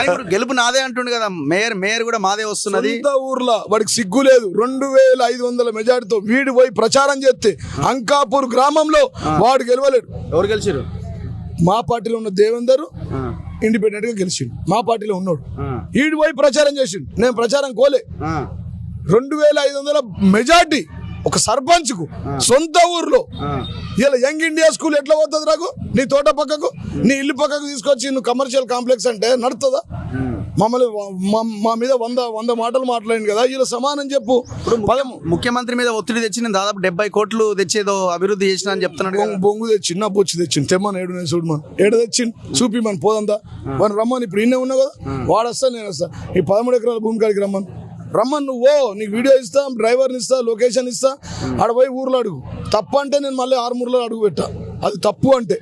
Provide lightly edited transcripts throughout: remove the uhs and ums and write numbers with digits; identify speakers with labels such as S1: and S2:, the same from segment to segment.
S1: ఇప్పుడు గెలుపు నాదే అంటుండు కదా, మేయర్ కూడా మాదే వస్తున్నది.
S2: ఊర్లో వాడికి సిగ్గు లేదు. 2500 మెజార్టీతో వీడు పోయి ప్రచారం చేస్తే అంకాపూర్ గ్రామంలో వాడు గెలవలేడు.
S1: ఎవరు గెలిచారు?
S2: మా పార్టీలో ఉన్న దేవేందర్ ఇండిపెండెంట్ గా గెలిచిండు. మా పార్టీలో ఉన్నాడు. వీడు పోయి ప్రచారం చేసిండు. నేను ప్రచారం కోలే. 2500 మెజార్టీ ఒక సర్పంచ్ కు సొంత ఊర్లో. ఇలా యంగ్ ఇండియా స్కూల్ ఎట్లా పోతుంది నాకు? నీ తోట పక్కకు, నీ ఇల్లు పక్కకు తీసుకొచ్చి నువ్వు కమర్షియల్ కాంప్లెక్స్ అంటే నడుతుందా? మమ్మల్ని మా మీద 100 మాటలు మాట్లాడింది కదా, ఇలా సమానం చెప్పు.
S1: ముఖ్యమంత్రి మీద ఒత్తిడి తెచ్చి నేను దాదాపు 70 కోట్లు తెచ్చేదో అభివృద్ధి చేసిన అని చెప్తున్నాడు.
S2: బొంగు తెచ్చి నా బొచ్చి తెచ్చింది. తెమ్మని ఏడు నేను చూడమని ఏడ తెచ్చింది చూపిమని పోదంతా మనం రమ్మని. ఇప్పుడు ఇన్నే ఉన్నావు కదా, వాడు వస్తా నేను వస్తా. ఈ 13 ఎకరాల భూమి కాడికి రమ్మని నువ్వు నీకు వీడియో ఇస్తా, డ్రైవర్ని ఇస్తా, లొకేషన్ ఇస్తా. ఆడ పోయి ఊర్లో అడుగు. తప్పు అంటే నేను మళ్ళీ ఆరుమూరులో అడుగు పెట్టా. అది తప్పు అంటే.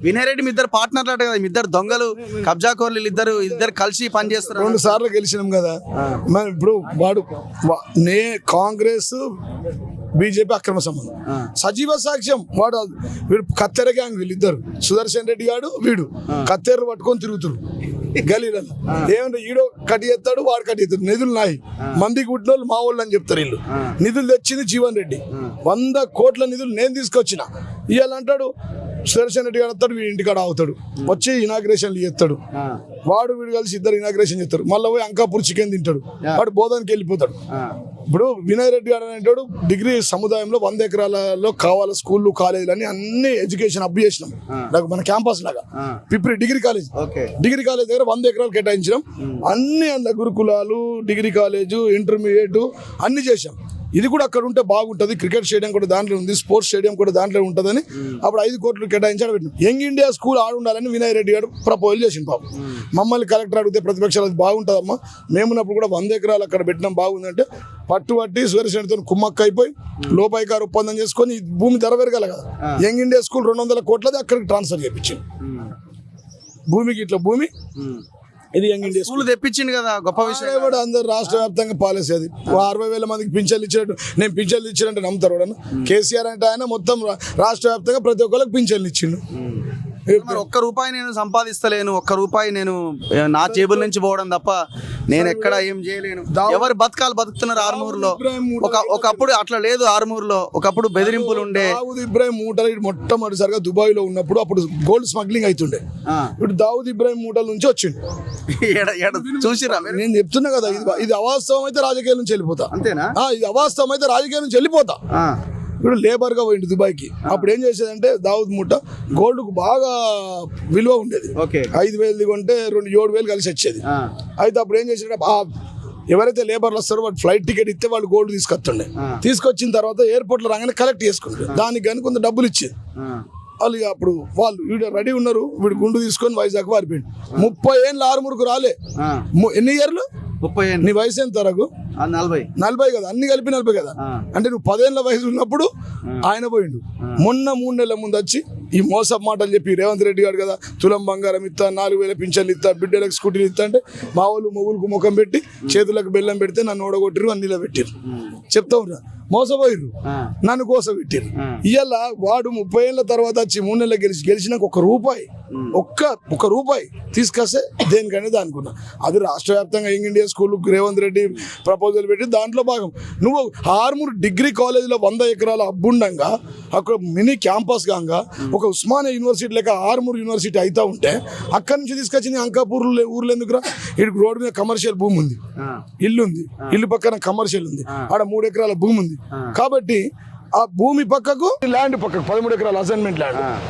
S1: వినయ్ రెడ్డి మీ ఇద్దరు పార్ట్నర్లు అంటే కదా, మీ ఇద్దరు దొంగలు, కబ్జా కోర్లు ఇద్దరు కలిసి పనిచేస్తారు.
S2: 2 సార్లు గెలిచినాం కదా. ఇప్పుడు వాడు కాంగ్రెస్ బీజేపీ అక్రమ సంబంధం, సజీవ సాక్ష్యం. వీడు కత్తెర గ్యాంగ్, వీళ్ళిద్దరు సుదర్శన్ రెడ్డి గాడు వీడు కత్తెరలు పట్టుకొని తిరుగుతురు గలీలలో. ఏమంటే ఈడో కట్టి చేస్తాడు, వాడు కట్టి చేస్తాడు. నిధులు నాయి, మందికి పుట్టిన వాళ్ళు మా వాళ్ళు అని చెప్తారు. వీళ్ళు నిధులు తెచ్చింది జీవన్ రెడ్డి. 100 కోట్ల నిధులు నేను తీసుకొచ్చిన. ఇవాళ అంటాడు సుదర్శన్ రెడ్డి గారు వస్తాడు, వీడి ఇంటికాడ అవుతాడు, వచ్చి ఇనాగ్రేషన్లు చేస్తాడు. వాడు వీడు కలిసి ఇద్దరు ఇనాగ్రేషన్ చేస్తారు. మళ్ళీ పోయి అంకాపూర్ చికెన్ తింటాడు. వాడు బోధానికి వెళ్ళిపోతాడు. ఇప్పుడు వినయ్ రెడ్డి గారు అంటాడు డిగ్రీ సముదాయంలో 100 ఎకరాలలో కావాలి స్కూళ్ళు, కాలేజీలు అని అన్ని ఎడ్యుకేషన్ అప్ చేసినాం. నాకు మన క్యాంపస్ లాగా పిప్రి డిగ్రీ కాలేజ్ దగ్గర 100 ఎకరాలు కేటాయించినాం. అన్ని అందులో గురుకులాలు, డిగ్రీ కాలేజు, ఇంటర్మీడియట్ అన్ని చేశాం. ఇది కూడా అక్కడ ఉంటే బాగుంటుంది. క్రికెట్ స్టేడియం కూడా దాంట్లో ఉంది, స్పోర్ట్స్ స్టేడియం కూడా దాంట్లో ఉంటుందని అప్పుడు 5 కోట్లు కేటాయించాడు. యంగ్ ఇండియా స్కూల్ ఆడుండాలని వినయ్ రెడ్డి గారు ప్రపోజల్ చేసింది. పాపం మమ్మల్ని కలెక్టర్ అడిగితే ప్రతిపక్షాలు అది బాగుంటుందమ్మా, మేమున్నప్పుడు కూడా 100 ఎకరాలు అక్కడ పెట్టినాం బాగుందంటే పట్టి సుదర్శన్తో కుమ్మక్క అయిపోయి లోపాయికారు ఒప్పందం చేసుకొని భూమి ధర పెరగాలి కదా. యంగ్ ఇండియా స్కూల్ 200 కోట్లది అక్కడికి ట్రాన్స్ఫర్ చేయించింది. భూమికి ఇట్లా భూమి ఇది యంగ్ ఇండియా
S1: స్కూల్ తెప్పించింది కదా, గొప్ప విషయం.
S2: అందరు రాష్ట్ర వ్యాప్తంగా పాలసీ అది. 60,000 మందికి పింఛన్లు ఇచ్చినట్టు, నేను పింఛన్లు ఇచ్చినట్టు నమ్ముతారు వాడు. కేసీఆర్ అంటే ఆయన మొత్తం రాష్ట్ర వ్యాప్తంగా ప్రతి ఒక్కరికి పింఛన్లు ఇచ్చిండు.
S1: ఒక్క రూపాయి నేను సంపాదిస్తలేను, ఒక్క రూపాయి నేను నా జేబుల నుంచి పోవడం తప్ప నేను ఎక్కడ ఏం చేయలేను. ఎవరు బతకాలు బతుకుతున్నారు ఆర్మూర్లో. ఒకప్పుడు అట్లా లేదు ఆర్మూర్లో. ఒకప్పుడు బెదిరింపులు ఉండే.
S2: దావుద్ ఇబ్రాహిం మూటలు మొట్టమొదటిసారిగా దుబాయ్ లో ఉన్నప్పుడు అప్పుడు గోల్డ్ స్మగ్లింగ్ అవుతుండే. ఇప్పుడు దావుద్ ఇబ్రాహిం మూటల నుంచి వచ్చిండు.
S1: చూసిరా?
S2: నేను చెప్తున్నా కదా, ఇది అవాస్తవం అయితే రాజకీయాల నుంచి వెళ్ళిపోతా.
S1: అంతేనా?
S2: ఇది అవాస్తవం అయితే రాజకీయాల నుంచి వెళ్ళిపోతా. ఇప్పుడు లేబర్ గా పోయింది దుబాయ్కి. అప్పుడు ఏం చేసేదంటే దావుద్ మూట గోల్డ్ కు బాగా విలువ ఉండేది. 5,000 కొంటే 7,000 కలిసి వచ్చేది. అయితే అప్పుడు ఏం చేసేది, ఎవరైతే లేబర్లు వస్తారో వాడు ఫ్లైట్ టికెట్ ఇస్తే వాళ్ళు గోల్డ్ తీసుకొస్తుండే. తీసుకొచ్చిన తర్వాత ఎయిర్పోర్ట్ లో రాగానే కలెక్ట్ చేసుకుంటారు. దానికి కానీ కొంత డబ్బులు ఇచ్చేది. వాళ్ళు అప్పుడు వాళ్ళు వీడు రెడీ ఉన్నారు, వీడు గుండు తీసుకొని వైజాగ్ వారిపోయింది. 30 ఏళ్ళు ఆరుమూరుకు రాలే. ఎన్ని ఇయర్లు?
S1: 30.
S2: నీ వయసు ఎంత తరకు? 40 కదా, అన్ని కలిపి 40 కదా. అంటే నువ్వు 10 ఏళ్ళ వయసు ఉన్నప్పుడు ఆయన పోయిండు. మొన్న 3 నెలల ముందు వచ్చి ఈ మోసపు మాటలు చెప్పి రేవంత్ రెడ్డి గారు కదా తులం బంగారం ఇస్తా, 4,000 పింఛన్లు ఇస్తా, బిడ్డలకు స్కూటీలు ఇస్తా అంటే మా వాళ్ళు మొగులకు ముఖం పెట్టి చేతులకు బెల్లం పెడితే నన్ను ఓడగొట్టిరు, అన్నిలో పెట్టిరు. చెప్తా ఉన్నా, మోసపోయిర్రు, నన్ను కోసం పెట్టిరు. ఇవాళ వాడు 30 ఏళ్ళ తర్వాత వచ్చి 3 నెలలు గెలిచినాక ఒక్క రూపాయి తీసుకొస్తే దేనికనేది అనుకున్నా. అది రాష్ట్ర వ్యాప్తంగా young India school Revanth Reddy proposal పెట్టి దాంట్లో భాగం. నువ్వు ఆర్మూర్ డిగ్రీ కాలేజీలో 100 ఎకరాల అబ్బుండంగా అక్కడ మినీ క్యాంపస్ కాగా ఒక ఉస్మానియా యూనివర్సిటీ లేక ఆర్మూర్ యూనివర్సిటీ అవుతా ఉంటే అక్కడి నుంచి తీసుకొచ్చింది అంకాపూర్ ఊర్లో ఎందుకురా? ఇటు రోడ్డు మీద కమర్షియల్ భూమి ఉంది, ఇల్లు ఉంది, ఇల్లు పక్కన కమర్షియల్ ఉంది, ఆడ 3 ఎకరాల భూమి ఉంది. కాబట్టి ఆ భూమి పక్కకు ల్యాండ్ పక్కకు 13 ఎకరాల అసైన్మెంట్ ల్యాండ్